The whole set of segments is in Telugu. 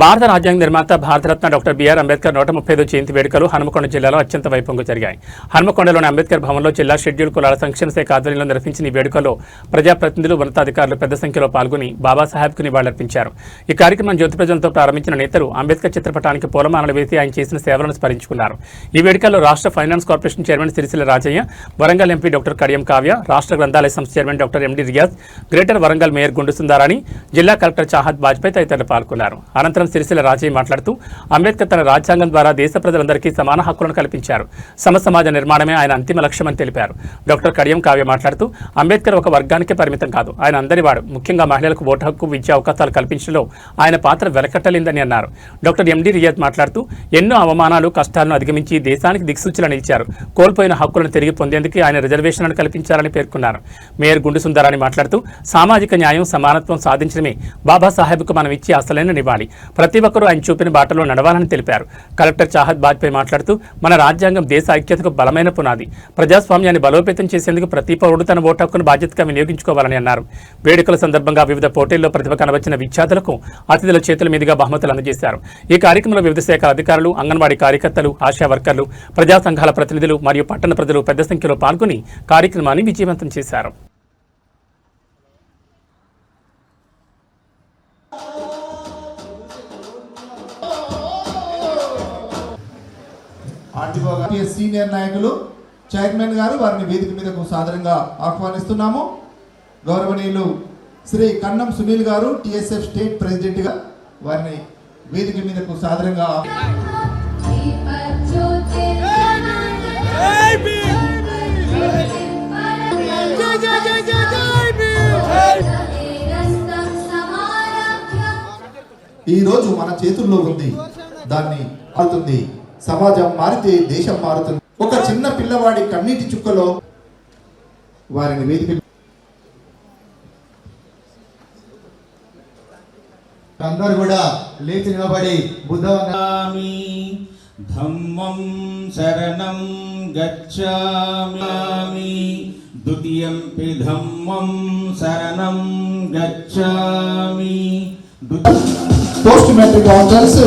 భారత రాజ్యాంగ నిర్మాత భారతరత్న డాక్టర్ బిఆర్ అంబేద్కర్ 135వ జయంతి వేడుకలు హనుమకొండ జిల్లాలో అత్యంత వైభవంగా జరిగాయి. హనుమకొండలోని అంబేద్కర్ భవన్లో జిల్లా షెడ్యూల్ కులాల సంక్షేమ శాఖ ఆధ్వర్యంలో నిర్వహించిన ఈ వేడుకల్లో ప్రజాప్రతినిధులు, ఉన్నతాధికారులు పెద్ద సంఖ్యలో పాల్గొని బాబాసాహెబ్కు నివాళులర్పించారు. ఈ కార్యక్రమం జ్యోతి ప్రజ్వలనతో ప్రారంభించిన నేతలు అంబేద్కర్ చిత్రపటానికి పూలమాలలు వేసి ఆయన చేసిన సేవలను స్మరించుకున్నారు. ఈ వేడుకల్లో రాష్ట్ర finance corporation chairman Sirisilla Rajaiah, Warangal MP doctor Kadiyam Kavya, రాష్ట్ర గ్రంథాలయ సంస్థ chairman doctor MD Riyaz, greater Warangal mayor Gundu Sundarani, జిల్లా కలెక్టర్ చాహద్ బాజ్పేయి తదితరులు పాల్గొన్నారు. అనంతరం సిరిసిల్ల రాజయ్య మాట్లాడుతూ అంబేద్కర్ తన రాజ్యాంగం ద్వారా దేశ ప్రజలందరికీ సమాన హక్కులను కల్పించారు. సమాజ నిర్మాణమే ఆయన అంతిమ లక్ష్యమని తెలిపారు. డాక్టర్ కడియం కావ్య మాట్లాడుతూ అంబేద్కర్ ఒక వర్గానికే పరిమితం కాదు, ఆయన అందరివాడు. ముఖ్యంగా మహిళలకు ఓటు హక్కు, విద్యా అవకాశాలు కల్పించడంలో ఆయన పాత్ర వెలకట్టలేదని అన్నారు. డాక్టర్ ఎండి రియాజ్ మాట్లాడుతూ ఎన్నో అవమానాలు, కష్టాలను అధిగమించి దేశానికి దిక్సూచిలా నిలిచారు. కోల్పోయిన హక్కులను తిరిగి పొందేందుకు ఆయన రిజర్వేషన్లను కల్పించారని పేర్కొన్నారు. మేయర్ గుండు సుందరాని మాట్లాడుతూ సామాజిక న్యాయం, సమానత్వం సాధించడమే బాబాసాహెబ్కు మనం ఇచ్చే అసలైన నివాళి. ప్రతి ఒక్కరూ ఆయన చూపిన బాటలో నడవాలని తెలిపారు. కలెక్టర్ చాహద్ బాజ్పేయి మాట్లాడుతూ మన రాజ్యాంగం దేశ ఐక్యతకు బలమైన పునాది. ప్రజాస్వామ్యాన్ని బలోపేతం చేసేందుకు ప్రతి పౌరుడు తన ఓటు హక్కును బాధ్యతగా వినియోగించుకోవాలని అన్నారు. వేడుకల సందర్భంగా వివిధ పోటీల్లో ప్రతిభ కనబర్చిన విద్యార్థులకు అతిథుల చేతుల మీదుగా బహుమతులు అందజేశారు. ఈ కార్యక్రమంలో వివిధ శాఖల అధికారులు, అంగన్వాడీ కార్యకర్తలు, ఆశా వర్కర్లు, ప్రజా సంఘాల ప్రతినిధులు మరియు పట్టణ ప్రజలు పెద్ద సంఖ్యలో పాల్గొని కార్యక్రమాన్ని విజయవంతం చేశారు. సీనియర్ నాయకులు, చైర్మన్ గారు వారిని వేదిక మీదకు సాదరంగా ఆహ్వానిస్తున్నాము. గౌరవనీయులు శ్రీ కన్నం సునీల్ గారు, టిఎస్ఎఫ్ స్టేట్ ప్రెసిడెంట్ గా వారిని వేదిక మీదకు సాదరంగా ఈ రోజు మన చేతుల్లో ఉంది, దాన్ని మారుతుంది. సమాజం మారితే దేశం మారుతుంది. ఒక చిన్న పిల్లవాడి కన్నీటి చుక్కలో వారిని వేదిక అందరూ కూడా లేచి నిలబడి బుద్ధమి ధమ్మం శరణం గచ్ఛామి ద్వితీయంపి ధమ్మం శరణం గచ్ఛామి. పోస్ట్ మెట్రిక్ ఆఫీసర్స్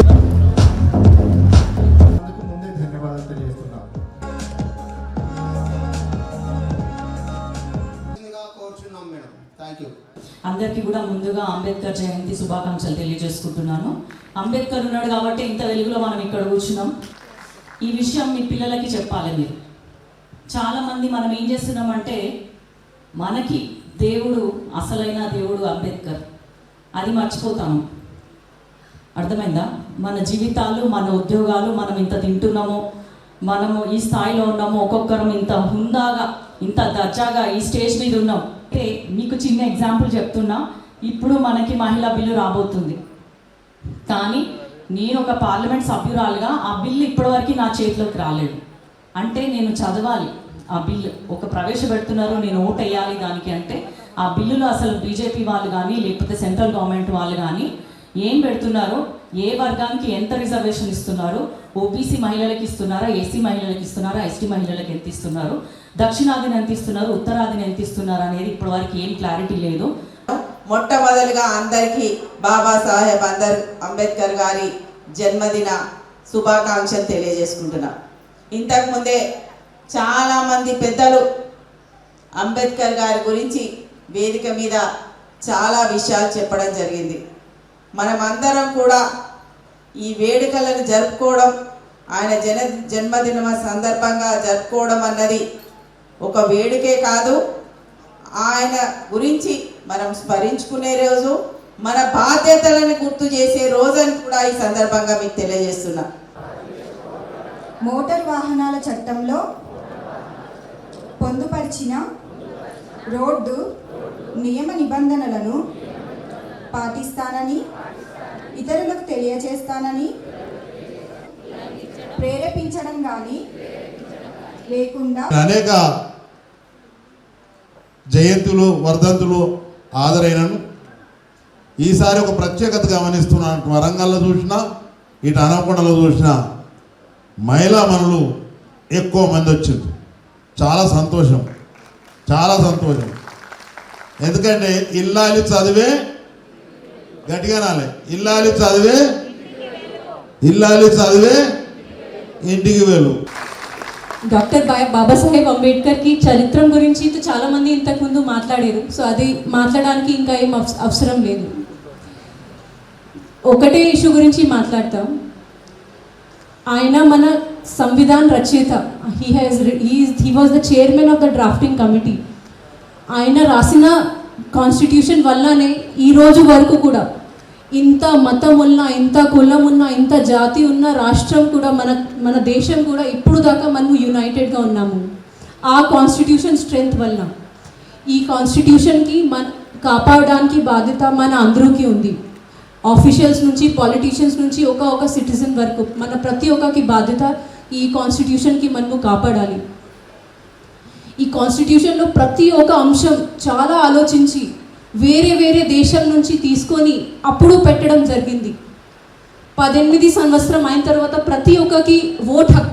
అందరికీ కూడా ముందుగా అంబేద్కర్ జయంతి శుభాకాంక్షలు తెలియజేసుకుంటున్నాను. అంబేద్కర్ ఉన్నాడు కాబట్టి ఇంత వెలుగులో మనం ఇక్కడ కూర్చున్నాం. ఈ విషయం మీ పిల్లలకి చెప్పాలి. మీరు చాలామంది మనం ఏం చేస్తున్నామంటే మనకి దేవుడు, అసలైన దేవుడు అంబేద్కర్, అది మర్చిపోతాము. అర్థమైందా? మన జీవితాలు, మన ఉద్యోగాలు, మనం ఇంత తింటున్నాము, మనము ఈ స్థాయిలో ఉన్నాము, ఒక్కొక్కరం ఇంత హుందాగా, ఇంత దర్జాగా ఈ స్టేజ్ మీద ఉన్నాం. అంటే మీకు చిన్న ఎగ్జాంపుల్ చెప్తున్నా. ఇప్పుడు మనకి మహిళా బిల్లు రాబోతుంది, కానీ నేను ఒక పార్లమెంట్ సభ్యురాలుగా ఆ బిల్లు ఇప్పటివరకు నా చేతిలోకి రాలేదు. అంటే నేను చదవాలి ఆ బిల్లు. ఒక ప్రవేశపెడుతున్నారు, నేను ఓటు వేయాలి దానికి. అంటే ఆ బిల్లులో అసలు బీజేపీ వాళ్ళు కానీ లేకపోతే సెంట్రల్ గవర్నమెంట్ వాళ్ళు కానీ ఏం పెడుతున్నారు, ఏ వర్గానికి ఎంత రిజర్వేషన్ ఇస్తున్నారు, ఓబీసీ మహిళలకు ఇస్తున్నారా, ఎస్సీ మహిళలకు ఇస్తున్నారా, ఎస్టీ మహిళలకు ఎంత ఇస్తున్నారు, దక్షిణాదిని ఎంత ఇస్తున్నారు, ఉత్తరాదిని ఎంత ఇస్తున్నారు అనేది ఇప్పటివరకు ఏం క్లారిటీ లేదు. మొట్టమొదలుగా అందరికీ బాబాసాహెబ్ అంబేద్కర్ గారి జన్మదిన శుభాకాంక్షలు తెలియజేసుకుంటున్నా. ఇంతకుముందే చాలామంది పెద్దలు అంబేద్కర్ గారి గురించి వేదిక మీద చాలా విషయాలు చెప్పడం జరిగింది. మనమందరం కూడా ఈ వేడుకలను జరుపుకోవడం, ఆయన జన్మదిన సందర్భంగా జరుపుకోవడం అన్నది ఒక వేడుకే కాదు, ఆయన గురించి మనం స్మరించుకునే రోజు, మన బాధ్యతలను గుర్తు చేసే రోజు అని కూడా ఈ సందర్భంగా మీకు తెలియజేస్తున్నా. మోటార్ వాహనాల చట్టంలో పొందుపరిచిన రోడ్డు నియమ నిబంధనలను పాటిస్తానని, ఇతరులకు తెలియజేస్తానని ప్రేరేపించడం కానీ లేకుండా అనేక జయంతులు, వర్ధంతులు హాజరైనను. ఈసారి ఒక ప్రత్యేకత గమనిస్తున్నాను. వరంగల్లో చూసినా, ఇటు హనుమకొండలో చూసినా మహిళా మనులు ఎక్కువ మంది వచ్చింది. చాలా సంతోషం, చాలా సంతోషం. ఎందుకంటే ఇల్లాలి చదివే, గట్టిగా నాలే, ఇల్లాలి చదివే ఇల్లాలి చదివే ఇంటికి వెళ్ళు. డాక్టర్ బాబాసాహెబ్ అంబేద్కర్ కి చరిత్రం గురించి చాలామంది ఇంతకుముందు మాట్లాడారు. సో అది మాట్లాడడానికి ఇంకా ఏం అవసరం లేదు. ఒకటే ఇష్యూ గురించి మాట్లాడతాం. ఆయన మన సంవిధాన్ రచయిత. He was the chairman of the drafting committee. ఆయన రాసిన కాన్స్టిట్యూషన్ వల్లనే ఈ రోజు వరకు కూడా ఇంత మతం ఉన్న, ఇంత కులం ఉన్న, ఇంత జాతి ఉన్న రాష్ట్రం కూడా మన దేశం కూడా ఇప్పుడు దాకా మనము యునైటెడ్గా ఉన్నాము ఆ కాన్స్టిట్యూషన్ స్ట్రెంగ్త్ వల్ల. ఈ కాన్స్టిట్యూషన్కి కాపాడడానికి బాధ్యత మన అందరికీ ఉంది. ఆఫీషియల్స్ నుంచి, పాలిటీషియన్స్ నుంచి ఒక సిటిజన్ వరకు మన ప్రతి ఒక్కరికి బాధ్యత ఈ కాన్స్టిట్యూషన్కి మనము కాపాడాలి. ఈ కాన్స్టిట్యూషన్లో ప్రతి ఒక్క అంశం చాలా ఆలోచించి వేరే వేరే దేశం నుంచి తీసుకొని అప్పుడు పెట్టడం జరిగింది. 18 సంవత్సరం అయిన తర్వాత ప్రతి ఒక్కరికి ఓట్ హక్కు